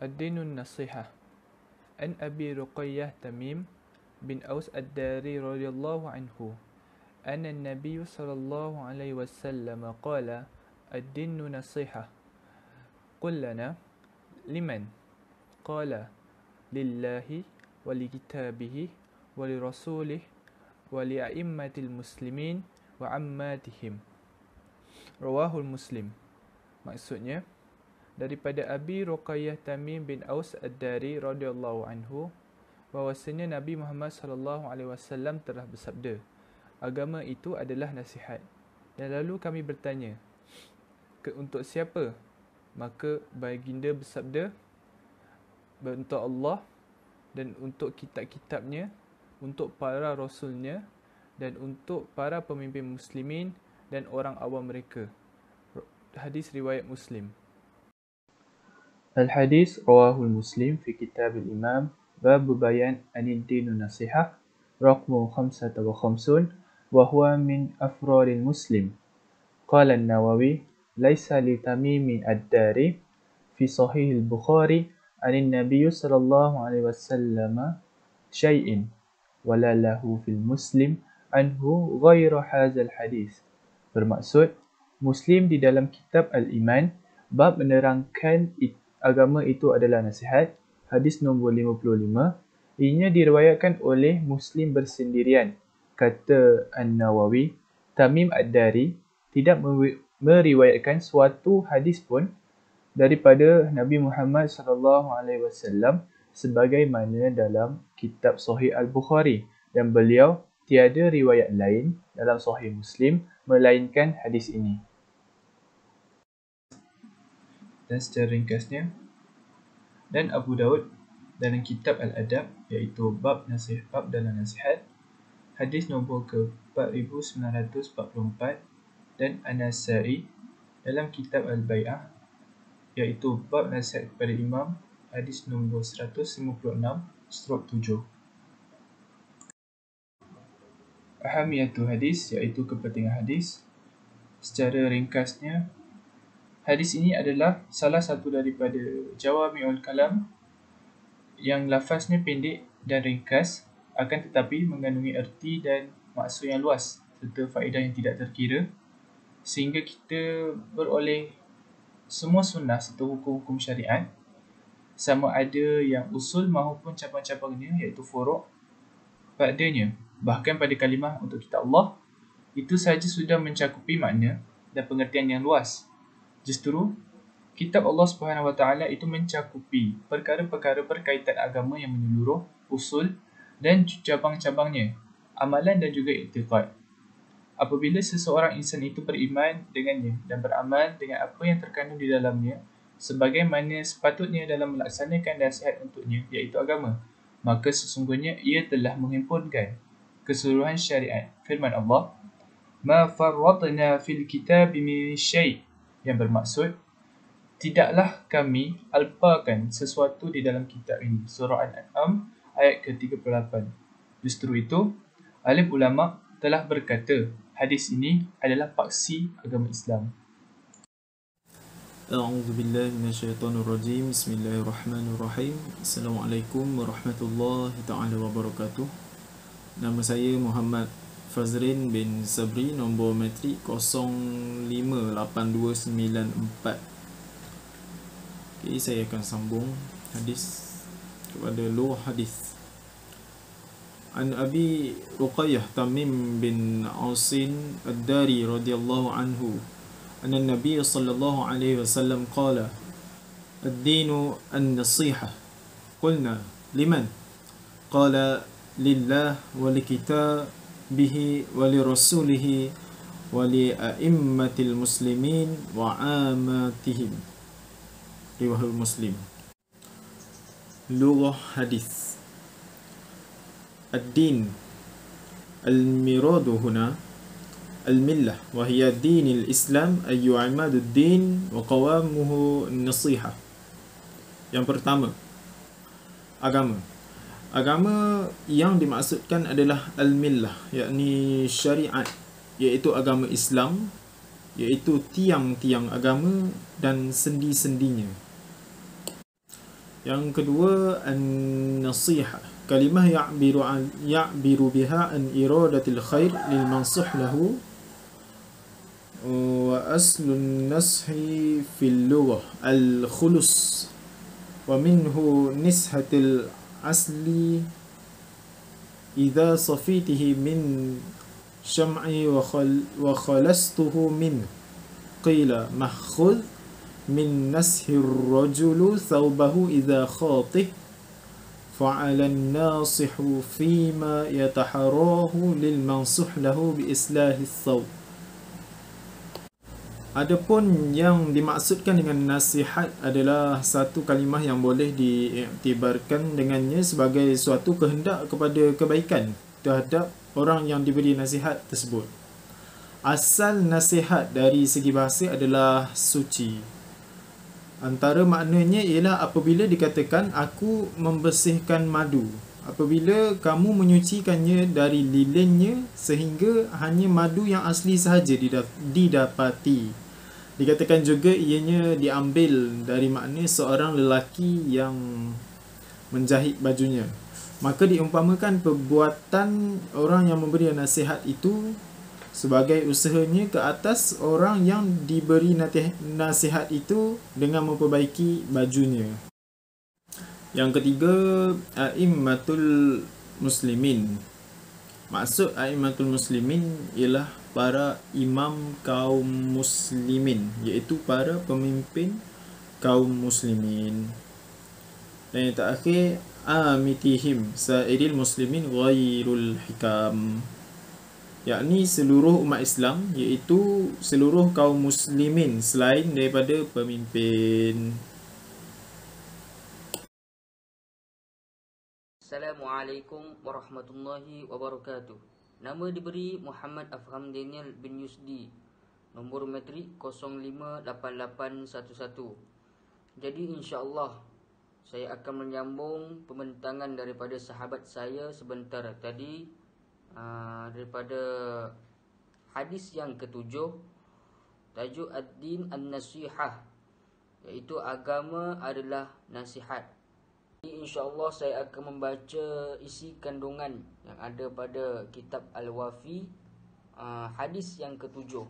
الدين النصيحة. عن أبي رقية تميم بن أوس الداري رضي الله عنه أن النبي صلى الله عليه وسلم قال: الدين نصيحة. قلنا: لمن؟ قال: لله ولكتابه ولرسوله ولأئمة المسلمين وعاماتهم. Rawahul Muslim. Maksudnya, daripada Abi Ruqayyah Tamim bin Aus Ad-Dari radhiyallahu anhu, bahwasanya Nabi Muhammad sallallahu alaihi wasallam telah bersabda, agama itu adalah nasihat. Dan lalu kami bertanya, untuk siapa? Maka baginda bersabda, untuk Allah dan untuk kitab-kitabnya, untuk para rasulnya dan untuk para pemimpin muslimin dan orang awam mereka. Hadis riwayat Muslim. Al-Hadis rawahul Muslim fi kitab al-Imam bab bayan anid din nasihat raqmu 55 wa huwa min afraril Muslim. Qala an-Nawawi laysa li Tamim ad-Dari fi sahih al-Bukhari anin Nabiy sallallahu alaihi wasallam syai'in wala lahu fil Muslim anhu ghairu hadzal hadis. Bermaksud, Muslim di dalam kitab Al-Iman bab menerangkan agama itu adalah nasihat, hadis nombor 55, ianya diriwayatkan oleh Muslim bersendirian. Kata An-Nawawi, Tamim Ad-Dari tidak meriwayatkan suatu hadis pun daripada Nabi Muhammad SAW sebagaimana dalam kitab Sahih Al-Bukhari, dan beliau tiada riwayat lain dalam Sahih Muslim melainkan hadis ini. Dan secara ringkasnya, dan Abu Daud dalam kitab Al-Adab, iaitu bab dalam nasihat, hadis nombor ke-4944, dan An-Nasa'i dalam kitab Al-Bai'ah, iaitu bab nasihat kepada imam, hadis nombor 156/7. Ahamiyatu hadis, iaitu kepentingan hadis. Secara ringkasnya, hadis ini adalah salah satu daripada Jawami'ul Kalam yang lafaznya pendek dan ringkas, akan tetapi mengandungi erti dan maksud yang luas serta faedah yang tidak terkira, sehingga kita beroleh semua sunnah serta hukum-hukum syariat, sama ada yang usul maupun cabang-cabangnya, iaitu furu' padanya. Bahkan pada kalimah untuk kitab Allah, itu sahaja sudah mencakupi makna dan pengertian yang luas. Justru, kitab Allah SWT itu mencakupi perkara-perkara berkaitan agama yang menyeluruh, usul dan cabang-cabangnya, amalan dan juga i'tiqad. Apabila seseorang insan itu beriman dengannya dan beramal dengan apa yang terkandung di dalamnya, sebagaimana sepatutnya dalam melaksanakan nasihat untuknya, iaitu agama, maka sesungguhnya ia telah menghimpunkan keseluruhan syariat. Firman Allah, "Ma farratna fil kitab min syai'," yang bermaksud, tidaklah kami alpakan sesuatu di dalam kitab ini. Surah Al-An'am ayat ke-38. Justru itu, alim ulama telah berkata, hadis ini adalah paksi agama Islam. A'udzu billahi minasyaitonir rajim. Bismillahirrahmanirrahim. Assalamualaikum warahmatullahi taala wabarakatuh. Nama saya Muhammad Fazrin bin Sabri, nombor matrik 058294. Okay, saya akan sambung hadis kepada luah hadis. An Abi Ruqayyah Tamim bin Ausin Ad-Dari radhiyallahu anhu أن النبي صلى الله عليه وسلم قال: الدين النصيحة. قلنا: لمن؟ قال: لله ولكتابه ولرسوله ولأئمة المسلمين وعاماتهم. رواه مسلم. لغة حديث. الدين المراد هنا الملة، وهي دين الإسلام أي عماد الدين وقوامه النصيحة. Yang pertama, agama. Agama yang dimaksudkan adalah al-millah, yakni syariat, iaitu agama Islam, iaitu tiang-tiang agama dan sendi-sendinya. Yang kedua, an-nasihah, kalimah ya'biru biha an iradatil khair lil mansuh lahu, wa aslun nashi fil lughah al-khulus, wa minhu nishatil asli idza safitihi min syam'i wa khalastuhu min qila mahkhudh min nashir rajulu thawbahu idza khatih fa'alan nasihu fima yataharahu lil mansuh lahu bi islahi thawb. Adapun yang dimaksudkan dengan nasihat adalah satu kalimah yang boleh diiktibarkan dengannya sebagai suatu kehendak kepada kebaikan terhadap orang yang diberi nasihat tersebut. Asal nasihat dari segi bahasa adalah suci. Antara maknanya ialah apabila dikatakan aku membersihkan madu, apabila kamu menyucikannya dari lilinnya sehingga hanya madu yang asli sahaja didapati. Dikatakan juga ianya diambil dari makna seorang lelaki yang menjahit bajunya. Maka diumpamakan perbuatan orang yang memberi nasihat itu sebagai usahanya ke atas orang yang diberi nasihat itu dengan memperbaiki bajunya. Yang ketiga, a'immatul muslimin. Maksud a'immatul muslimin ialah para imam kaum muslimin, iaitu para pemimpin kaum muslimin. Dan yang terakhir, amitihim sairil muslimin ghairul hikam, yakni seluruh umat Islam, iaitu seluruh kaum muslimin selain daripada pemimpin. Assalamualaikum warahmatullahi wabarakatuh. Nama diberi Muhammad Afham Daniel bin Yusdi. Nombor matrik 058811. Jadi insya-Allah saya akan menyambung pembentangan daripada sahabat saya sebentar tadi, daripada hadis yang ketujuh, tajuk ad-din an-nasihah, iaitu agama adalah nasihat. InsyaAllah saya akan membaca isi kandungan yang ada pada kitab Al-Wafi, hadis yang ketujuh,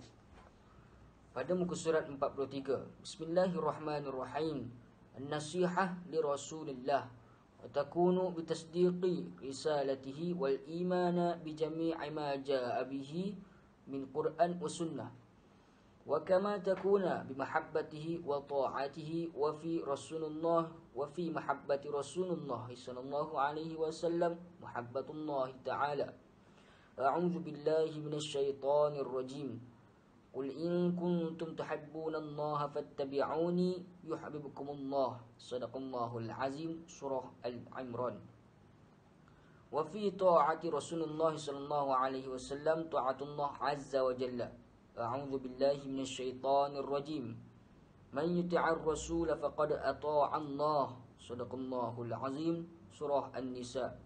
pada muka surat 43. Bismillahirrahmanirrahim. An-nasihah li Rasulillah wa takunu bitasdiqi risalatihi wal imana bi jami'i ma jaa bihi min Qur'an wa sunnah, wa kama takuna bi mahabbatihi wa ta'atihi wa fi Rasulullah wa fi mahabbati Rasulullah sallallahu alaihi wasallam muhabbatullah ta'ala. A'udzu billahi minasy syaithanir rajim. Qul in kuntum tuhibbunallaha fattabi'uni yuhibbukumullah. Shadaqallahul azim. Surah Al-Imran. Wa fi ta'ati Rasulullah sallallahu alaihi wasallam ta'atullah azza wa jalla. A'udzu billahi minasy syaithanir rajim. Man yuti'ir rasul faqad ata'a Allah. Shadaqallahul azim. Surah An-Nisa.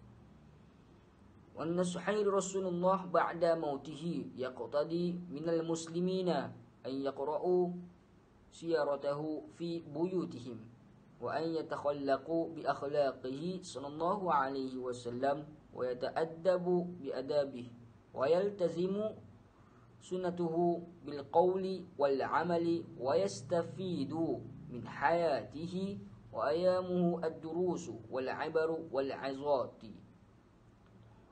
Wan nasuhi Rasulullah ba'da mautihi yaqtadi minal muslimina an yaqra'u siyaratahu fi buyutihim wa an yatakhallaqu bi akhlaqihi sallallahu alaihi wasallam wa yata'addabu bi adabihi wa yaltazimu sunnatuhu bil qawli wal amali wa yastafidu min hayatihi wa ayamuhu ad-durusu wal ibaru wal azati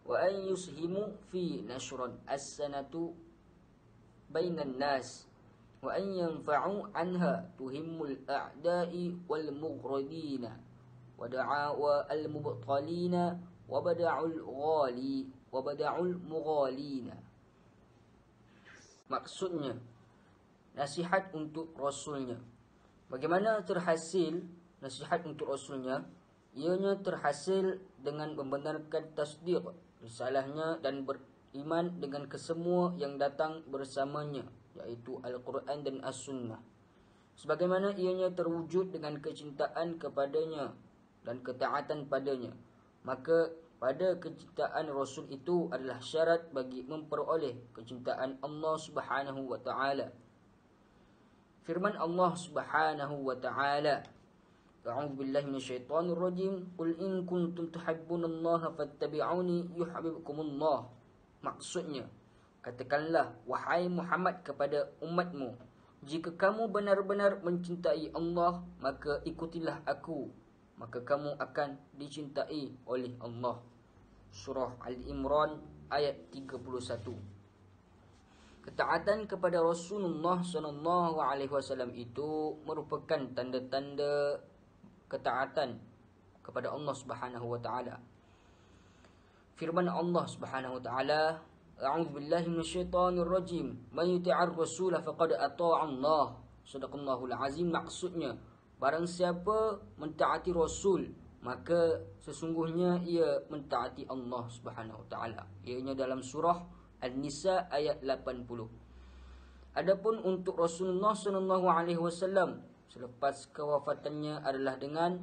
wa an yushimu fi nashran as-sanatu bainan nas wa an yanfa'u anha tuhimmul a'da'i wal mughradina wa da'awa al mubtalina wa bada'ul ghali wa bada'ul mughalina. Maksudnya, nasihat untuk Rasulnya. Bagaimana terhasil nasihat untuk Rasulnya? Ianya terhasil dengan membenarkan tasdiq risalahnya dan beriman dengan kesemua yang datang bersamanya, yaitu Al-Quran dan As-Sunnah. Sebagaimana ianya terwujud dengan kecintaan kepadanya dan ketaatan padanya, maka pada kecintaan Rasul itu adalah syarat bagi memperoleh kecintaan Allah Subhanahu wa taala. Firman Allah Subhanahu wa taala, A'udzu billahi minasyaitonir rajim. Qul in kuntum tuhibbunallaha fattabi'uni yuhibbukumullah. Maksudnya, katakanlah wahai Muhammad kepada umatmu, jika kamu benar-benar mencintai Allah, maka ikutilah aku, maka kamu akan dicintai oleh Allah. Surah Al-Imran ayat 31. Ketaatan kepada Rasulullah SAW itu merupakan tanda-tanda ketaatan kepada Allah Subhanahu wa taala. Firman Allah Subhanahu wa taala, A'udzu billahi minasyaitonir rajim. Man yuti'ir rasul faqad ata'a Allah. Shadaqallahul azim. Maksudnya, barang siapa mentaati Rasul, maka sesungguhnya ia mentaati Allah Subhanahu wa taala. Ianya dalam surah An-Nisa ayat 80. Adapun untuk Rasulullah SAW selepas kewafatannya adalah dengan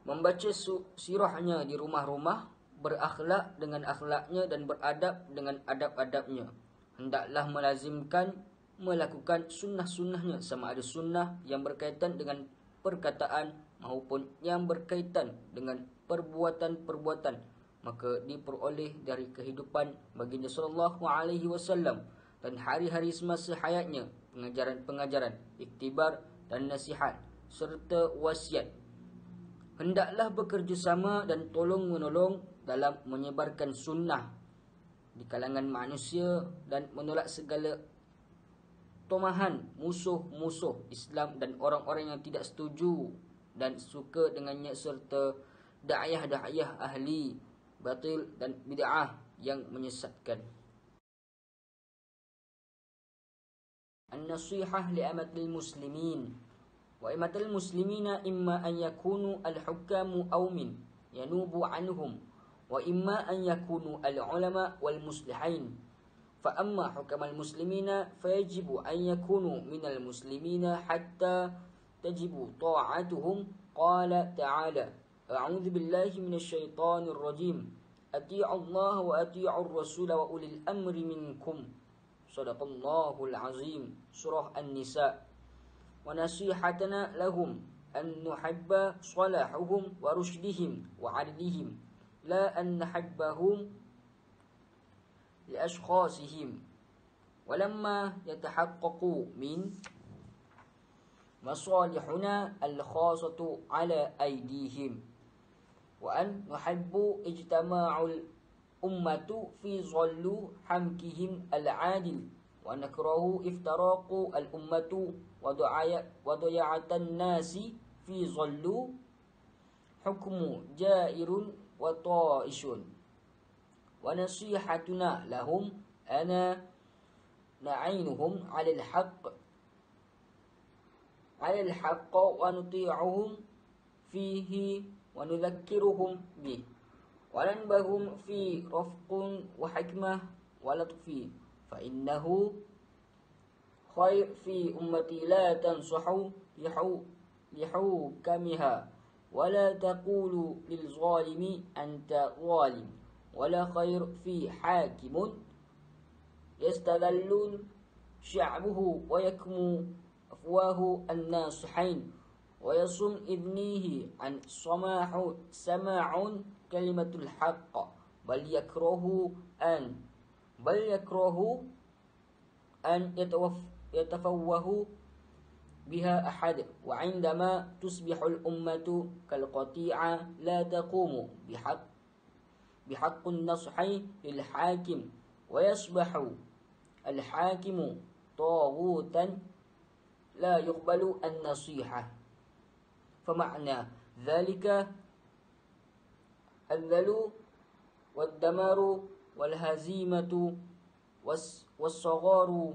membaca sirahnya di rumah-rumah, berakhlak dengan akhlaknya dan beradab dengan adab-adabnya. Hendaklah melazimkan melakukan sunnah-sunnahnya, sama ada sunnah yang berkaitan dengan perkataan maupun yang berkaitan dengan perbuatan-perbuatan, maka diperoleh dari kehidupan baginda sallallahu alaihi wasallam dan hari-hari semasa hayatnya, pengajaran-pengajaran, iktibar dan nasihat serta wasiat. Hendaklah bekerjasama dan tolong-menolong dalam menyebarkan sunnah di kalangan manusia dan menolak segala tomahan musuh-musuh Islam dan orang-orang yang tidak setuju dan suka dengannya, serta da'iyah-da'iyah ahli batil dan bid'ah yang menyesatkan. An-nasihah li'amatil muslimin. Wa imatil muslimina imma an yakunu al-hukamu awmin yanubu anhum, wa imma an yakunu al-ulama wal muslihin. Fa amma hukamal muslimina fayajibu an yakunu minal muslimina hatta tajibu ta'atuhum. Qala ta'ala, A'udzu billahi minasyaitonir rajim. Ati'u Allah wa ati'ur Rasul wa ulil amri minkum. Shadaqallahul azim. Surah An-Nisa. Wa nasihatana lahum an nuhibba salahuhum wa rushdihim wa 'adlihim, la an nahibbahum li ashkhasihim. Walamma yatahaqqaqu min masalihuna al-khassatu ala aydihim, wa an nuhibbu ijtama'ul ummatu fi zallu hamkihim al-adil, wa nakrahu iftaraqu al-ummatu wa daya'atan nasi fi zallu hukmu jairun wa ta'ishun. Wa nasihatuna lahum ana na'inuhum 'ala al-haqq wa nuti'uhum fihi wa nudhakkiruhum bih, wa nanbahum fi rafqun wa hikmah wa latfi, fa innahu khair fi ummati la tansahu lihukamiha wa la taqulu lil zalimi anta zalim, wa la khair fi hakimun yastadallun sya'buhu wa yakmu afwahu an-nasihin wa yasum idnihi an sama'un kalimatul haqq bal yakrahu an yatafawwahu biha ahad, wa indama tusbihul ummatu kal qati'a la taqumu bihaqqun nasihi lil hakim, wa yasbahu al hakimu taghutan la yuqbalu an-nasihah. Fama'na dhalika al-dhalu wad-damaru wal-hazimatu was-sagharu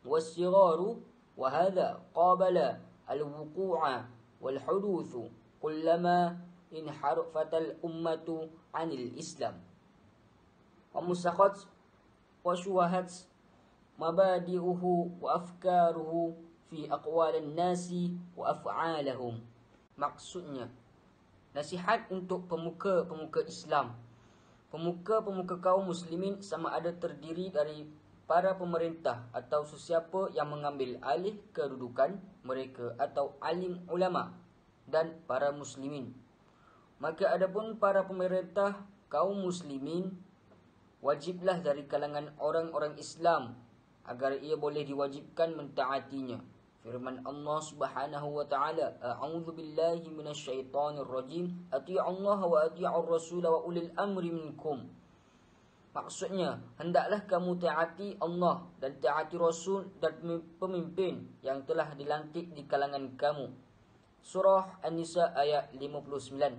was-sigharu, wa hadha qabala al-wuqu'a wal-huduthu kullama inharafatal ummatu 'anil Islam wa musakhat wa syuwahat mabadi'uhu wa afkaruhu fi aqwalin nasi wa af'alahum. Maksudnya, nasihat untuk pemuka-pemuka Islam, pemuka-pemuka kaum muslimin, sama ada terdiri dari para pemerintah atau sesiapa yang mengambil alih kedudukan mereka atau alim ulama dan para muslimin. Maka adapun para pemerintah kaum muslimin, wajiblah dari kalangan orang-orang Islam agar ia boleh diwajibkan mentaatinya. Firman Allah Subhanahu wa taala, "A'udzu billahi minasyaitonir rajim. Athi'ullaha wa athi'ur rasul wa ulil amri minkum." Maksudnya, hendaklah kamu taati Allah dan taati Rasul dan pemimpin yang telah dilantik di kalangan kamu. Surah An-Nisa ayat 59.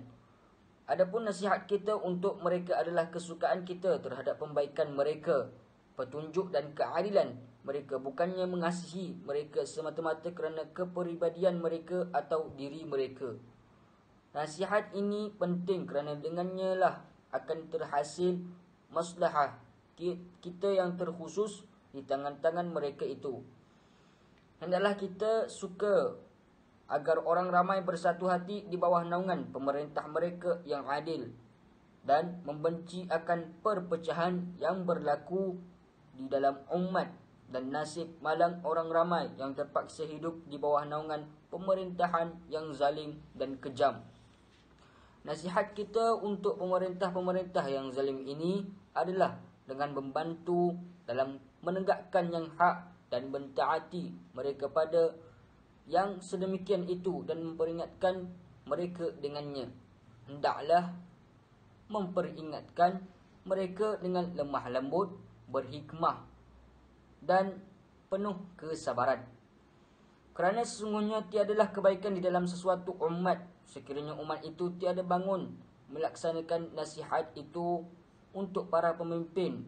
Adapun nasihat kita untuk mereka adalah kesukaan kita terhadap pembaikan mereka, petunjuk dan keadilan mereka, bukannya mengasihi mereka semata-mata kerana kepribadian mereka atau diri mereka. Nasihat ini penting kerana dengannya lah akan terhasil maslahah kita yang terkhusus di tangan-tangan mereka itu. Hendaklah kita suka agar orang ramai bersatu hati di bawah naungan pemerintah mereka yang adil, dan membenci akan perpecahan yang berlaku di dalam umat dan nasib malang orang ramai yang terpaksa hidup di bawah naungan pemerintahan yang zalim dan kejam. Nasihat kita untuk pemerintah-pemerintah yang zalim ini adalah dengan membantu dalam menegakkan yang hak dan mentaati mereka pada yang sedemikian itu dan memperingatkan mereka dengannya. Hendaklah memperingatkan mereka dengan lemah lembut, berhikmah dan penuh kesabaran. Kerana sesungguhnya tiadalah kebaikan di dalam sesuatu umat sekiranya umat itu tiada bangun melaksanakan nasihat itu untuk para pemimpin.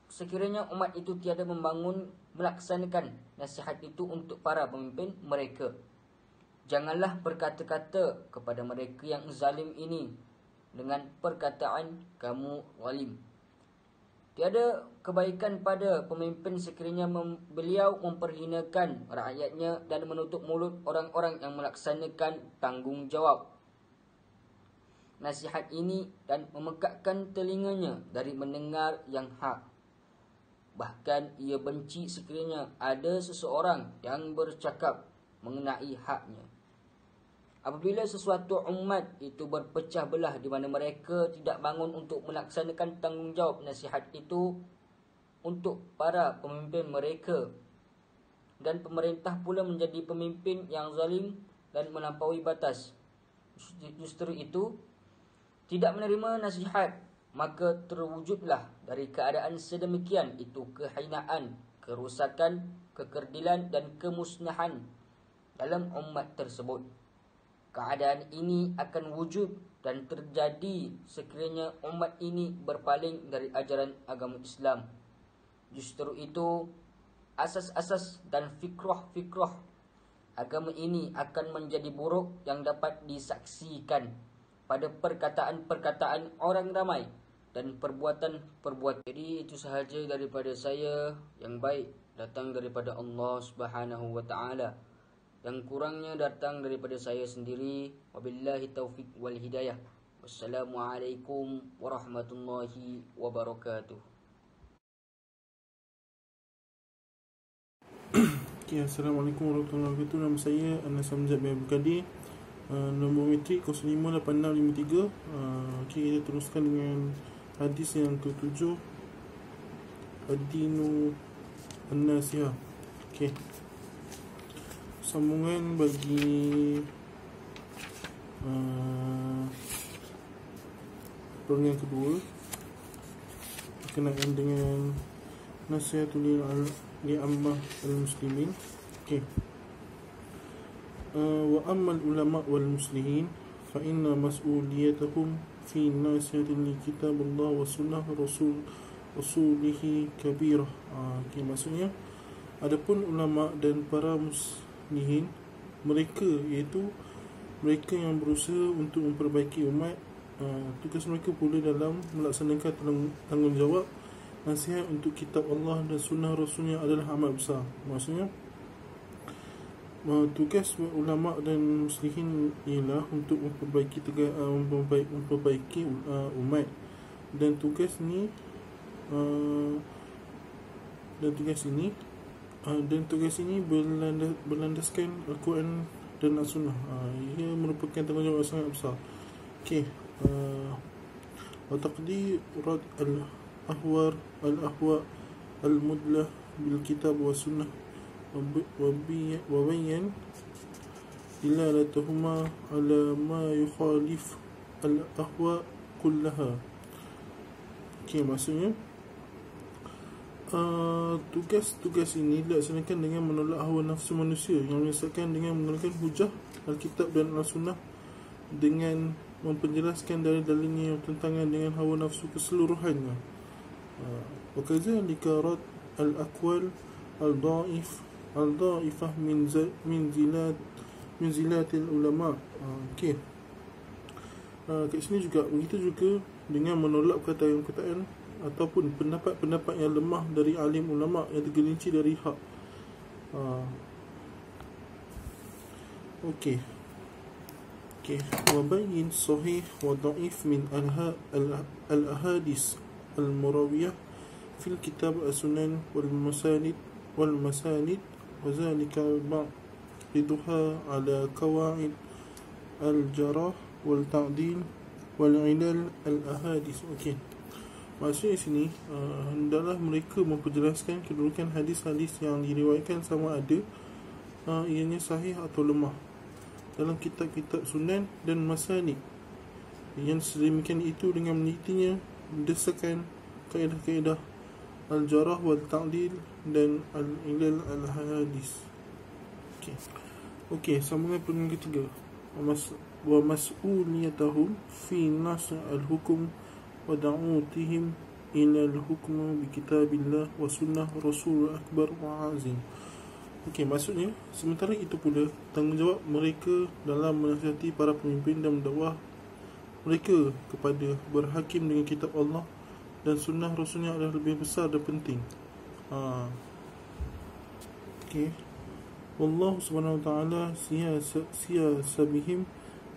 Sekiranya umat itu tiada membangun melaksanakan nasihat itu untuk para pemimpin mereka, janganlah berkata-kata kepada mereka yang zalim ini dengan perkataan kamu zalim. Tiada kebaikan pada pemimpin sekiranya beliau memperhinakan rakyatnya dan menutup mulut orang-orang yang melaksanakan tanggungjawab nasihat ini dan memekakkan telinganya dari mendengar yang hak. Bahkan ia benci sekiranya ada seseorang yang bercakap mengenai haknya. Apabila sesuatu umat itu berpecah belah di mana mereka tidak bangun untuk melaksanakan tanggungjawab nasihat itu untuk para pemimpin mereka, dan pemerintah pula menjadi pemimpin yang zalim dan melampaui batas, justru itu tidak menerima nasihat, maka terwujudlah dari keadaan sedemikian itu kehinaan, kerusakan, kekerdilan dan kemusnahan dalam umat tersebut. Keadaan ini akan wujud dan terjadi sekiranya umat ini berpaling dari ajaran agama Islam. Justru itu, asas-asas dan fikrah-fikrah agama ini akan menjadi buruk yang dapat disaksikan pada perkataan-perkataan orang ramai dan perbuatan-perbuatan. Jadi itu sahaja daripada saya, yang baik datang daripada Allah Subhanahu wa taala. Yang kurangnya datang daripada saya sendiri. Wabillahi taufiq wal hidayah. Wassalamualaikum warahmatullahi wabarakatuh. Okay, Assalamualaikum warahmatullahi wabarakatuh. Nama saya Anas Hamzat bin Abdul Qadir. Nombor metrik 058653. Okay, kita teruskan dengan hadis yang ke-7, Ad-Dinu An-Nasihah. Okay, sambungan bagi perang yang kedua berkenaan dengan nasihatul li'ammah al-muslimin. Okay. Wa ammal ulama wal muslimin fa inna mas'uliyatahum fi nasihatil kitabillah wa sunnah rasulihi kabirah. Okay, maksudnya adapun ulama dan para muslimin, mereka iaitu mereka yang berusaha untuk memperbaiki umat, tugas mereka pula dalam melaksanakan tanggungjawab nasihat untuk kitab Allah dan sunnah Rasulnya adalah amat besar. Maksudnya tugas ulama dan muslimin ialah untuk memperbaiki umat, dan tugas ni berlandaskan Al-Quran dan As-Sunnah. Ia merupakan tanggungjawab yang sangat besar. Okey, wa taqdirat al-ahwa al-mudlah bil kitab wa sunnah wa bayyan dilalatuhuma ala ma yukhalif al-ahwa kullaha. Okey, maksudnya tugas-tugas ini dilaksanakan dengan menolak hawa nafsu manusia yang menyesatkan dengan menggunakan hujah Alkitab dan Al-Sunnah, dengan mempenjelaskan dalil-dalilnya yang bertentangan dengan hawa nafsu keseluruhannya. Wa kadzalika rad al-aqwal al-dha'ifah min zilatil ulama. Okey, kat sini juga begitu juga dengan menolak perkataan-perkataan ataupun pendapat-pendapat yang lemah dari alim ulama yang tergelincir dari hak. Okey. Wa bayyin sahih wa dhaif min al-ahadis al-murawiyah fil kitab as-sunan wal masanid wa zalika ba'duha ala qawaid al-jarah wal ta'dil wal ilal al-ahadis. Okey, maksudnya sini hendaklah mereka memperjelaskan kedudukan hadis-hadis yang diriwayatkan sama ada ianya sahih atau lemah dalam kitab-kitab sunan dan masanid, yang sedemikian itu dengan menelitinya berdasarkan kaedah-kaedah al-jarah wal ta'dil dan al-ilal al-hadis. Okey, sambungan perkara ketiga, wa mas'uliyatahum fi nas' al-hukum wa da'utihim ila al-hukm bi kitabillah wa sunnah rasul akbar wa azim. Okey, maksudnya sementara itu pula tanggungjawab mereka dalam menasihati para pemimpin dan mendakwah mereka kepada berhakim dengan kitab Allah dan sunnah rasulnya adalah lebih besar dan penting. Okey, wallahu subhanahu wa ta'ala siyasa bihim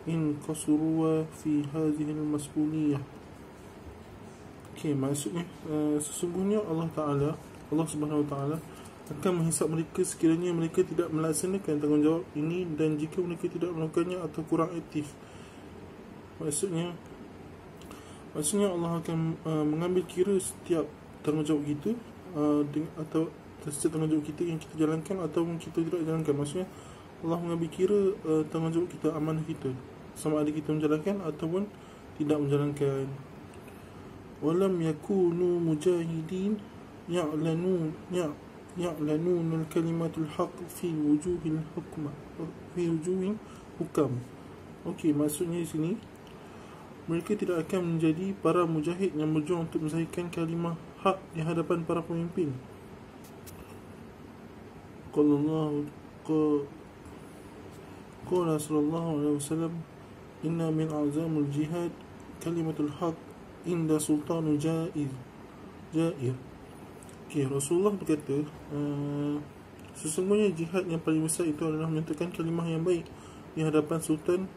in qasuru fi hadhihi al-mas'uliyah. Okey, maksudnya sesungguhnya Allah Subhanahu Wa Taala akan menghisap mereka sekiranya mereka tidak melaksanakan tanggungjawab ini dan jika mereka tidak melakukannya atau kurang aktif. Maksudnya Allah akan mengambil kira setiap tanggungjawab kita atau setiap tanggungjawab kita yang kita jalankan ataupun kita tidak jalankan. Maksudnya Allah mengambil kira tanggungjawab kita, amanah kita, sama ada kita menjalankan ataupun tidak menjalankan. Walam yakunu mujahidin ya'lanun al-kalimatul haq fi wujuhil hukam. Okey, maksudnya di sini mereka tidak akan menjadi para mujahid yang berjuang untuk menzahirkan kalimah hak di hadapan para pemimpin. Qala sallallahu alaihi wasallam, inna min a'zamil jihad kalimatul haq inda sultanu jair. Okey, Rasulullah berkata, sesungguhnya jihad yang paling besar itu adalah menyatakan kalimah yang baik di hadapan sultan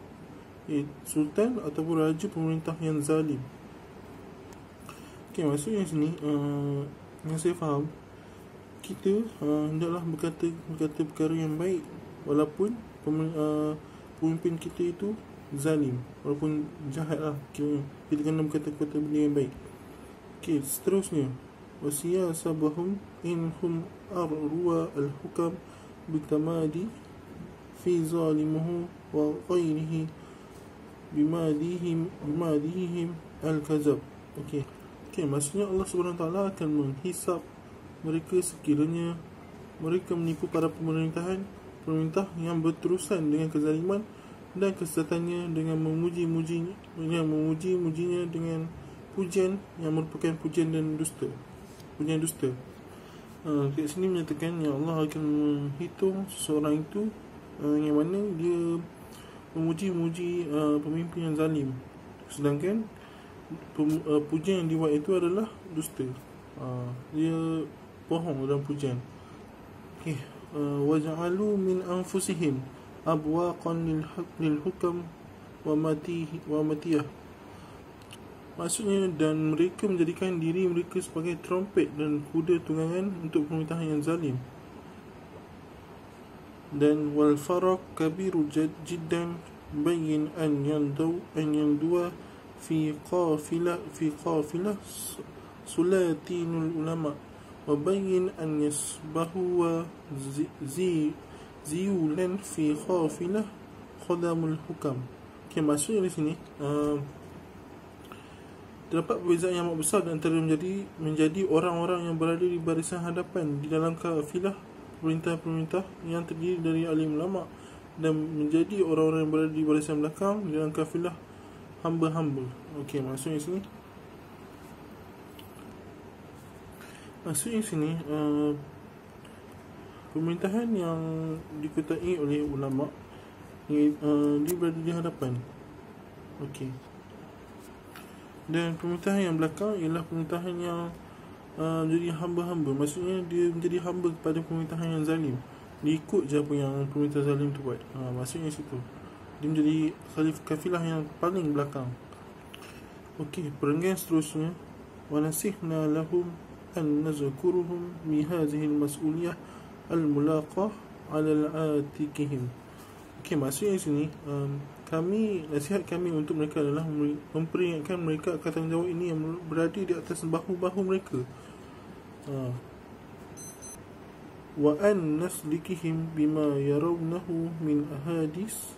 ataupun raja pemerintah yang zalim. Okey, maksudnya sini yang saya faham, kita hendaklah berkata perkara yang baik walaupun pemimpin kita itu zalim, walaupun jahat lah, kita kena berkata-kata benda yang baik. Okey, seterusnya, wasiyasabahum inhum arwa al-hukam bitamadi fi zalimuhu wa ghairihi bimadihim al-kazab. Okey, maksudnya Allah Subhanahu Wa Taala akan menghisap mereka sekiranya mereka menipu para pemerintah yang berterusan dengan kezaliman dan kesesatannya dengan memuji-mujinya dengan pujian yang merupakan pujian dusta. Kat sini menyatakan yang Allah akan menghitung seseorang itu yang mana dia memuji-muji pemimpin yang zalim, sedangkan pujian yang dibuat itu adalah dusta. Dia bohong dalam pujian. Okey, waja'alu min anfusihim abwaqan lil hukam wa matiyah. Maksudnya, dan mereka menjadikan diri mereka sebagai trompet dan kuda tunggangan untuk pemerintahan yang zalim. Dan wal faraq kabiru jiddan bayyin an yandua fi qafilah sulatinul ulama wa bayyin an yasbahu wa ziyulan fi qafilah khadamul hukam. Okay, maksudnya di sini terdapat perbezaan yang amat besar antara menjadi orang-orang yang berada di barisan hadapan di dalam kafilah perintah-perintah yang terdiri dari alim ulama, dan menjadi orang-orang yang berada di barisan belakang di dalam kafilah hamba-hamba. Okey, maksudnya sini pemerintahan yang dikuasai oleh ulama dia berada di hadapan. Okey. Dan pemerintahan yang belakang ialah pemerintahan yang jadi hamba-hamba. Maksudnya dia menjadi hamba kepada pemerintahan yang zalim. Dia ikut je apa yang pemerintah zalim tu buat. Maksudnya situ. Dia menjadi kafilah yang paling belakang. Okey, perenggan seterusnya. Wa nasihna lahum an nazkuruhum bi hadhihi al-mas'uliyah al-mulaqah 'ala al-atikihim. Okey, maksudnya sini nasihat kami untuk mereka adalah memperingatkan mereka akan tanggungjawab ini yang berada di atas bahu-bahu mereka. Wa an naslikihim bima yarawnahu min ahadis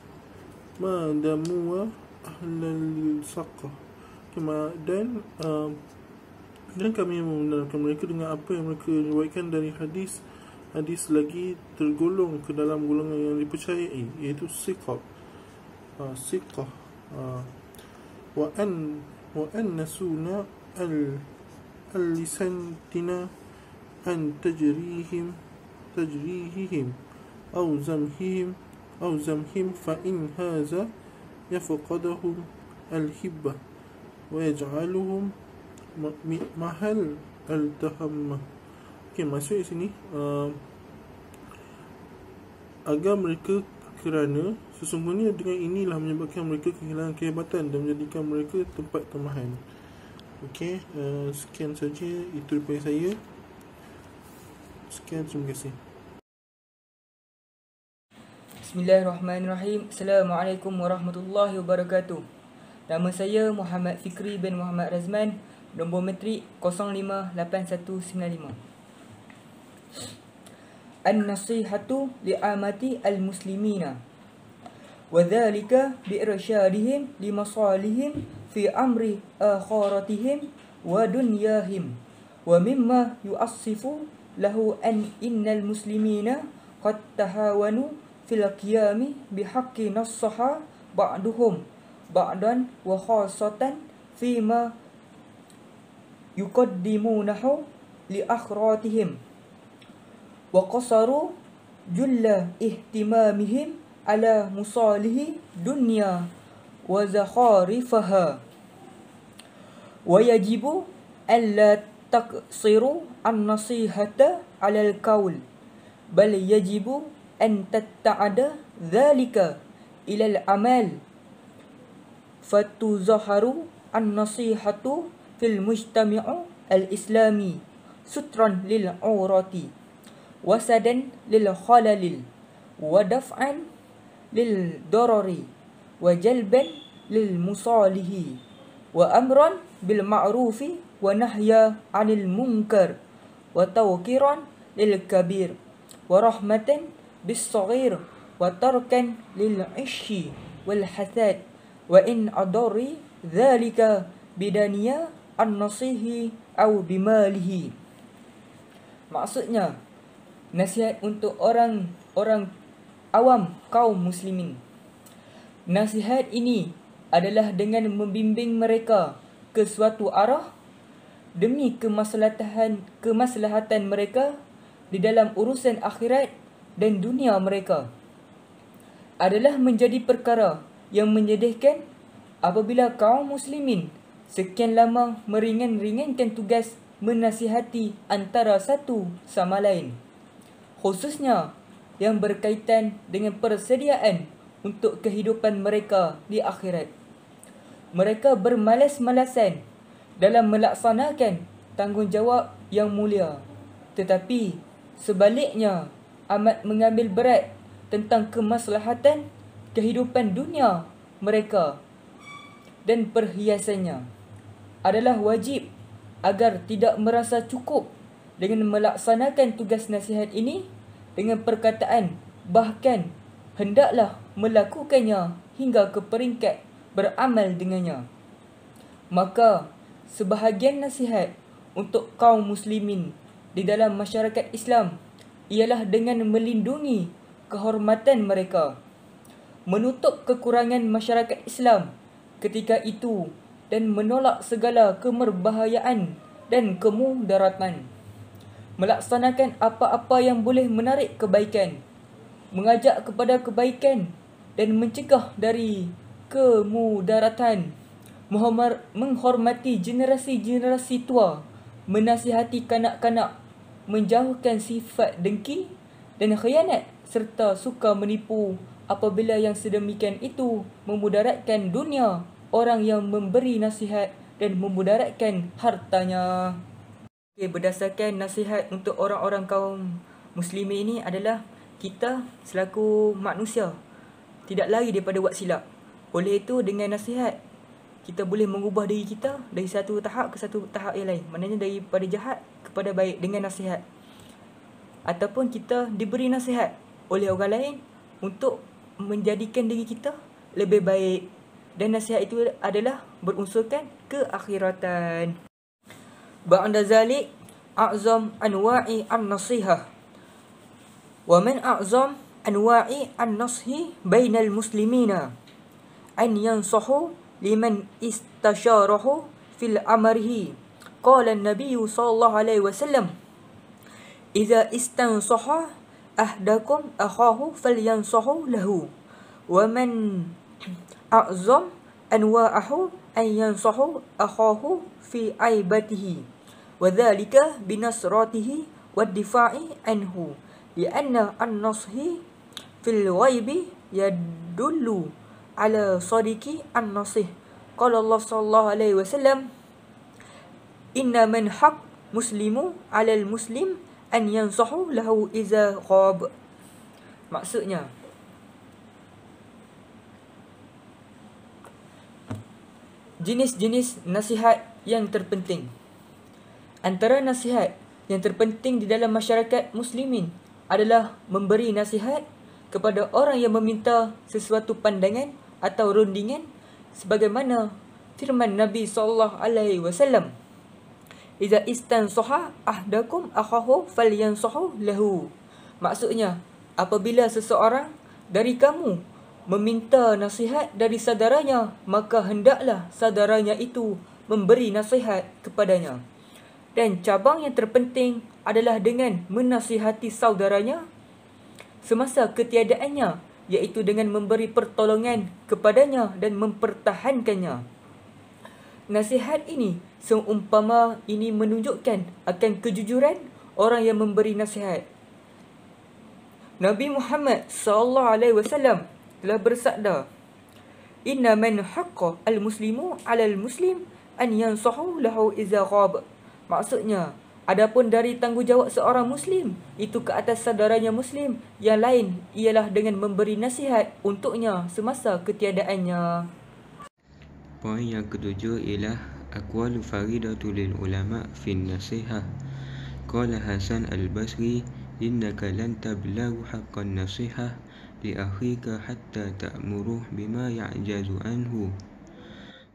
ma damu ahlal saqah. Dan kami membenarkan mereka dengan apa yang mereka riwayatkan dari hadis lagi tergolong ke dalam golongan yang dipercayai, iaitu siqah. Wa an nasuna al-lisantina an tajrihim aw zamhim fa in hadha yafqaduhum al-hibbah wa yaj'aluhum mahal al-tahammah. Okey, maksud di sini agar mereka, kerana sesungguhnya dengan inilah menyebabkan mereka kehilangan kehebatan dan menjadikan mereka tempat temahan. Okey, sekian saja itu daripada saya. Sekian, terima kasih. Bismillahirrahmanirrahim. Assalamualaikum warahmatullahi wabarakatuh. Nama saya Muhammad Fikri bin Muhammad Razman, nombor metrik 058195. An-nasihatu li'amati al-muslimina wa dhalika bi'irsyadihim limasalihim fi amri akhiratihim wa dunyahim wa mimma yu'assifu lahu an innal muslimina qad tahawanu fil qiyami bihaqqi nassaha ba'duhum ba'dan wa khasatan fima yuqaddimunahu li akhiratihim wa qasaru julla ihtimamihim ala musalihi dunya wa zakharifaha wa yajibu alla taqsiru an-nasihata ala al-qawl bal yajibu an tatta'ada dhalika ila al-amal fatuzaharu an-nasihatu fil mujtami'u al-islami sutran lil aurati wasadan lil khalalil wa daf'an lil darari wa jalban lil musalihi wa amran bil ma'rufi wa nahya 'anil munkar wa tawqiran lil kabir wa rahmatan bis saghir wa tarkan lil ishi wal hasad wa in adari dhalika bidaniya an-nasihi aw bimalihi. Maksudnya nasihat untuk orang awam kaum muslimin. Nasihat ini adalah dengan membimbing mereka ke suatu arah demi kemaslahatan mereka di dalam urusan akhirat dan dunia mereka. Adalah menjadi perkara yang menyedihkan apabila kaum muslimin sekian lama meringankan tugas menasihati antara satu sama lain, khususnya yang berkaitan dengan persediaan untuk kehidupan mereka di akhirat. mereka bermalas-malasan dalam melaksanakan tanggungjawab yang mulia, tetapi sebaliknya amat mengambil berat tentang kemaslahatan kehidupan dunia mereka dan perhiasannya. Adalah wajib agar tidak merasa cukup dengan melaksanakan tugas nasihat ini dengan perkataan, bahkan hendaklah melakukannya hingga ke peringkat beramal dengannya. Maka sebahagian nasihat untuk kaum muslimin di dalam masyarakat Islam ialah dengan melindungi kehormatan mereka, menutup kekurangan masyarakat Islam ketika itu dan menolak segala kemerbahayaan dan kemudaratan, melaksanakan apa-apa yang boleh menarik kebaikan, mengajak kepada kebaikan dan mencegah dari kemudaratan, menghormati generasi-generasi tua, menasihati kanak-kanak, menjauhkan sifat dengki dan khianat serta suka menipu apabila yang sedemikian itu memudaratkan dunia orang yang memberi nasihat dan memudaratkan hartanya. Berdasarkan nasihat untuk orang-orang kaum muslimin ini adalah kita selaku manusia tidak lari daripada buat silap. Oleh itu dengan nasihat kita boleh mengubah diri kita dari satu tahap ke satu tahap yang lain. Maknanya daripada jahat kepada baik dengan nasihat. Ataupun kita diberi nasihat oleh orang lain untuk menjadikan diri kita lebih baik. Dan nasihat itu adalah berunsurkan keakhiratan. Ba'da zalik a'zam anwa'i an-nasihah. Wa min a'zam anwa'i an-nashi bainal muslimina an yansahu liman istasharahu fil amrihi. Qala an-nabiy sallallahu alaihi wasallam, "Idza istansaha ahdakum akhahu falyansahu lahu." Wa man a'zam anwa'ahu an yansahu akhahu fi aibatihi wa dhalika binasratihi wa difa'i anhu li'anna an-nashi fil ghaibi yadullu ala sadiqi an-nasih. Qala Allah sallallahu alaihi wasallam, "Inna man haq muslimu 'ala al-muslim an yansahu lahu iza ghab." Maksudnya jenis-jenis nasihat yang terpenting. Antara nasihat yang terpenting di dalam masyarakat muslimin adalah memberi nasihat kepada orang yang meminta sesuatu pandangan atau rundingan sebagaimana firman Nabi sallallahu alaihi wasallam, "Idza istansaha ahdakum akhahu falyansahu lahu." Maksudnya, apabila seseorang dari kamu meminta nasihat dari saudaranya, maka hendaklah saudaranya itu memberi nasihat kepadanya. Dan cabang yang terpenting adalah dengan menasihati saudaranya semasa ketiadaannya, iaitu dengan memberi pertolongan kepadanya dan mempertahankannya. Nasihat ini seumpama ini menunjukkan akan kejujuran orang yang memberi nasihat. Nabi Muhammad sallallahu alaihi wasallam telah bersabda, "Inna man haqqa al-muslimu 'ala al-muslim an yansahu lahu idza ghab." Maksudnya, adapun dari tanggungjawab seorang muslim itu ke atas saudaranya muslim yang lain ialah dengan memberi nasihat untuknya semasa ketiadaannya. Poin yang ketujuh ialah aqwalu faridatu lil ulama fi nasihah. Qala Hasan al-Basri, "Innaka lan tablaghu haqqan nasihah li akhika hatta ta'muruh bima ya'jazu anhu."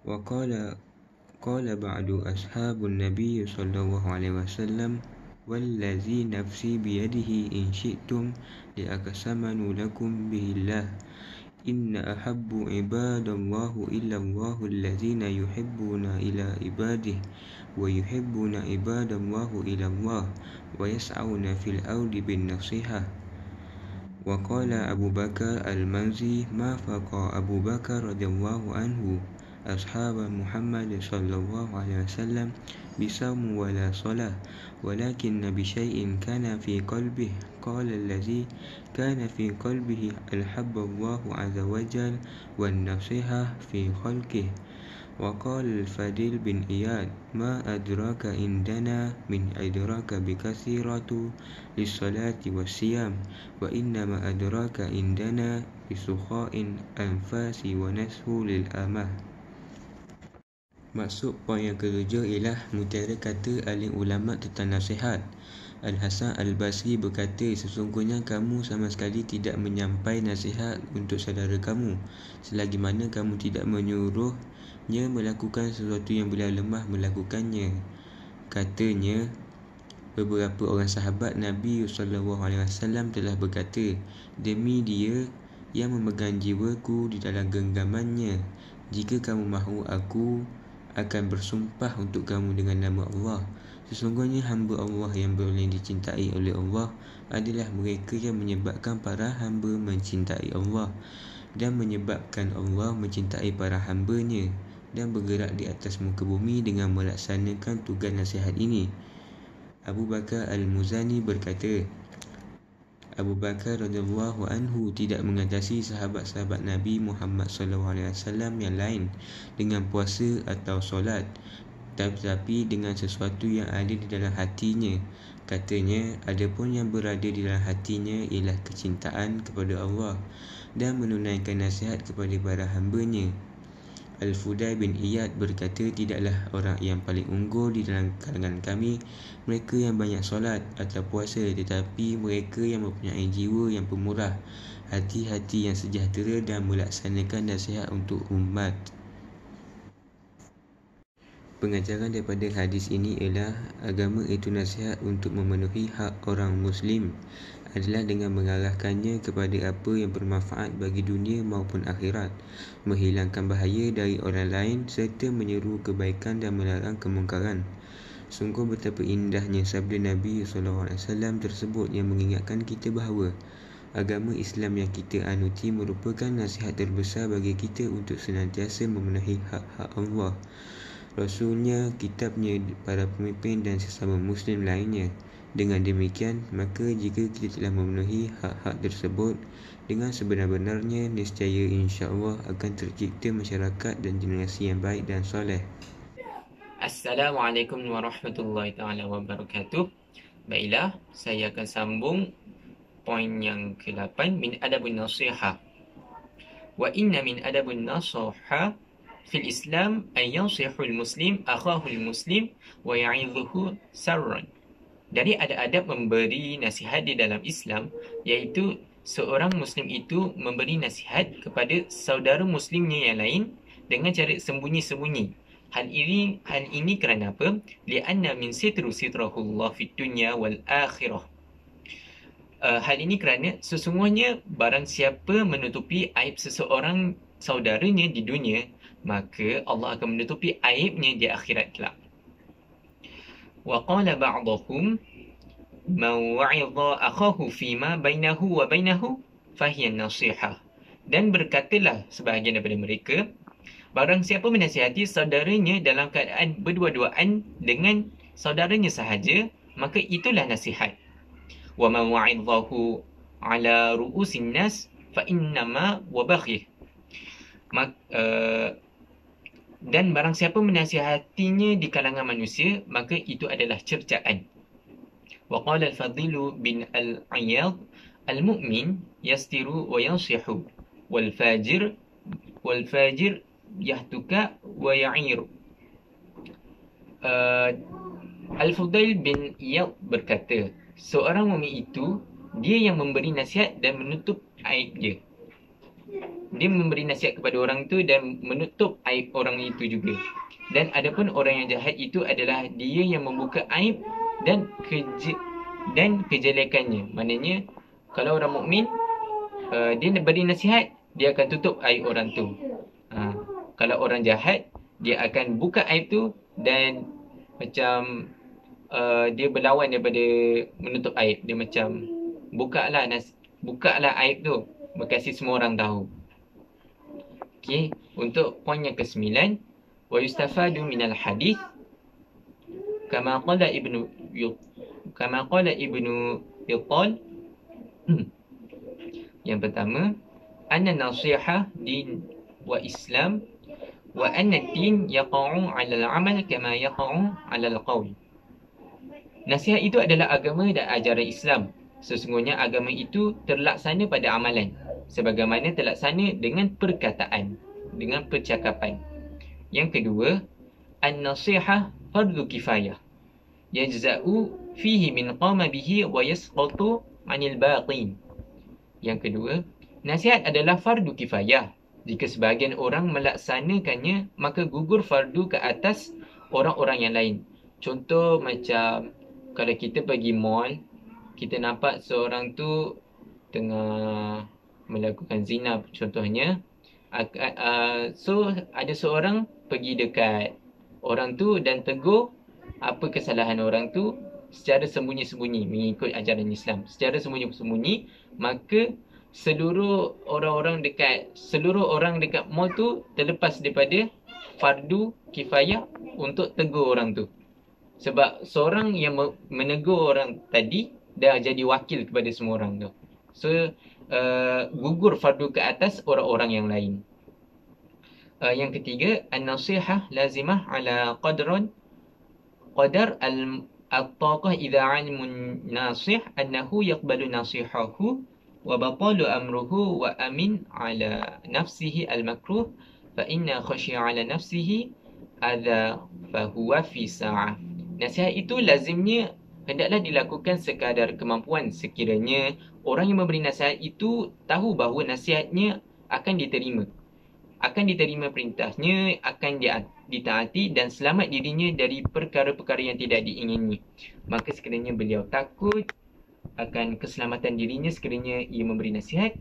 Wa qala ba'du ashabun nabiy sallallahu alaihi wasallam, "Wallazi nafsi biyadihi in syi'tum li aqsamanu lakum bihillah. Inna ahabbu ibadallahu illa Allahu allazina yuhibbuna ila ibadihi wa yuhibbuna ibadallahu ila Allah wa yas'auna fil ardi bin nasihah." Wa qala Abu Bakar al-Manzi, "Ma faqa Abu Bakar radhiyallahu anhu ashab Muhammad sallallahu alaihi wasallam bisawm wala salah walakin bi syai'in kana fi qalbihi. Qala allazi kana fi qalbihi alhabba Allahu azza wa jalla wan nasihah fi khalqihi وقال الفضيل بن إياد ما أدراك عندنا من إدراك بكثيرة للصلاة والصيام وإنما أدراك عندنا بسخاء أنفاس ونسه للأمة. Maksud poin yang ketujuh ialah mutiara kata alim ulama tentang nasihat. Al-Hasan Al-Basri berkata, sesungguhnya kamu sama sekali tidak menyampai nasihat untuk saudara kamu selagi mana kamu tidak menyuruhnya melakukan sesuatu yang beliau lemah melakukannya. Katanya, beberapa orang sahabat Nabi SAW telah berkata, demi dia yang memegang jiwaku di dalam genggamannya, jika kamu mahu aku akan bersumpah untuk kamu dengan nama Allah. Sesungguhnya hamba Allah yang boleh dicintai oleh Allah adalah mereka yang menyebabkan para hamba mencintai Allah dan menyebabkan Allah mencintai para hambanya dan bergerak di atas muka bumi dengan melaksanakan tugas nasihat ini. Abu Bakar Al-Muzani berkata, Abu Bakar radhiyallahu anhu tidak mengatasi sahabat-sahabat Nabi Muhammad SAW yang lain dengan puasa atau solat, tetapi dengan sesuatu yang ada di dalam hatinya. Katanya, adapun yang berada di dalam hatinya ialah kecintaan kepada Allah dan menunaikan nasihat kepada para hambanya. Al-Fudail bin Iyad berkata, tidaklah orang yang paling unggul di dalam kalangan kami mereka yang banyak solat atau puasa, tetapi mereka yang mempunyai jiwa yang pemurah, hati-hati yang sejahtera dan melaksanakan nasihat untuk umat. Pengajaran daripada hadis ini ialah agama itu nasihat untuk memenuhi hak orang Muslim adalah dengan mengarahkannya kepada apa yang bermanfaat bagi dunia maupun akhirat, menghilangkan bahaya dari orang lain serta menyeru kebaikan dan melarang kemungkaran. Sungguh betapa indahnya sabda Nabi SAW tersebut yang mengingatkan kita bahawa agama Islam yang kita anuti merupakan nasihat terbesar bagi kita untuk senantiasa memenuhi hak-hak Allah, Rasulnya, kitabnya, para pemimpin dan sesama Muslim lainnya. Dengan demikian, maka jika kita telah memenuhi hak-hak tersebut dengan sebenar-benarnya, niscaya insya-Allah akan tercipta masyarakat dan generasi yang baik dan soleh. Assalamualaikum warahmatullahi taala wabarakatuh. Baiklah, saya akan sambung poin yang ke-8, min adabun nasihah. Wa inna min adabun nasihah fil Islam an yansihul muslim akhahul muslim wa ya'idhuhu sarran. Dari adab-adab memberi nasihat di dalam Islam, iaitu seorang Muslim itu memberi nasihat kepada saudara Muslimnya yang lain dengan cara sembunyi-sembunyi. Hal ini kerana apa? Li'anna min sitrahullah fid dunya wal akhirah. Hal ini kerana sesungguhnya barang siapa menutupi aib seseorang saudaranya di dunia, maka Allah akan menutupi aibnya di akhirat kelak. Wa qala ba'dhum man wa'idha akhahu fima bainahu wa bainahu fahiya nasihah. Dan berkatalah sebahagian daripada mereka, barang siapa menasihati saudaranya dalam keadaan berdua-duaan dengan saudaranya sahaja, maka itulah nasihat. Wa man wa'idhahu ala ru'usin nas fa innama wa baghih. Dan barang siapa menasihatinya di kalangan manusia, maka itu adalah cercaan. Wa qala al-Fadil bin al-Iyad, al-mu'min yastiru wa yansihu wal fajir yahtuka wa ya'ir. Al-Fudail bin Iyad berkata, seorang mukmin itu dia yang memberi nasihat dan menutup aib dia. Dia memberi nasihat kepada orang itu dan menutup aib orang itu juga. Dan adapun orang yang jahat itu adalah dia yang membuka aib dan kejelekannya. Maknanya kalau orang mukmin dia beri nasihat, dia akan tutup aib orang tu. Kalau orang jahat, dia akan buka aib tu dan macam dia berlawan daripada menutup aib. Dia macam bukalah aib tu, berkasih semua orang tahu. Okey, untuk poin yang ke-9, wa yustafadu minal hadis kama qala ibnu Yuttal. Yang pertama, anna nasihah din wa Islam wa anna ad-din yaqa'u 'ala al-'amal kama yaqa'u 'ala al-qawl. Nasihat itu adalah agama dan ajaran Islam. Sesungguhnya agama itu terlaksana pada amalan sebagaimana terlaksana dengan perkataan, dengan percakapan. Yang kedua, an-nasihah fardu kifayah. Yajza'u fihi min qama bihi wa yasqatu 'anil baqin. Yang kedua, nasihat adalah fardu kifayah. Jika sebahagian orang melaksanakannya, maka gugur fardu ke atas orang-orang yang lain. Contoh macam kalau kita pergi mall, kita nampak seorang tu tengah melakukan zina contohnya. So ada seorang pergi dekat orang tu dan tegur apa kesalahan orang tu secara sembunyi-sembunyi mengikut ajaran Islam. Secara sembunyi-sembunyi, maka seluruh orang dekat mall tu terlepas daripada fardu kifayah untuk tegur orang tu. Sebab seorang yang menegur orang tadi dah jadi wakil kepada semua orang tu. So gugur fardu ke atas orang-orang yang lain. Yang ketiga, an-nasihah lazimah ala qadar al-taqah idza 'alimun nasih annahu yaqbalu nasihahu wa batalu amruhu wa amin ala nafsihi al-makruh fa inna khashiya ala nafsihi adza fa huwa fi sa'ah. Nasihat itu lazimnya hendaklah dilakukan sekadar kemampuan sekiranya orang yang memberi nasihat itu tahu bahawa nasihatnya akan diterima perintahnya, akan ditaati dan selamat dirinya dari perkara-perkara yang tidak diingini. Maka sekiranya beliau takut akan keselamatan dirinya sekiranya ia memberi nasihat,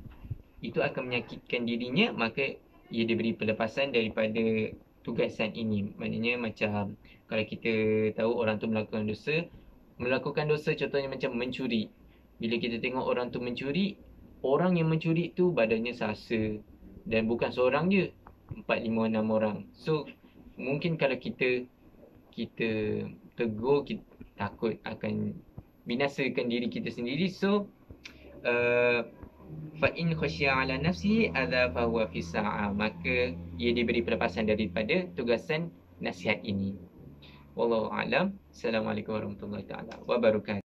itu akan menyakitkan dirinya, maka ia diberi pelepasan daripada tugasan ini. Maknanya macam kalau kita tahu orang tu melakukan dosa contohnya macam mencuri. Bila kita tengok orang tu mencuri, orang yang mencuri tu badannya sasa dan bukan seorang je, 4, 5, 6 orang. So mungkin kalau kita tegur, kita takut akan binasakan diri kita sendiri. So fa in khashiya ala nafsihi adza fa huwa fi sa'ah, maka ia diberi pelepasan daripada tugasan nasihat ini. Wallahu a'lam. Assalamualaikum warahmatullahi taala wabarakatuh.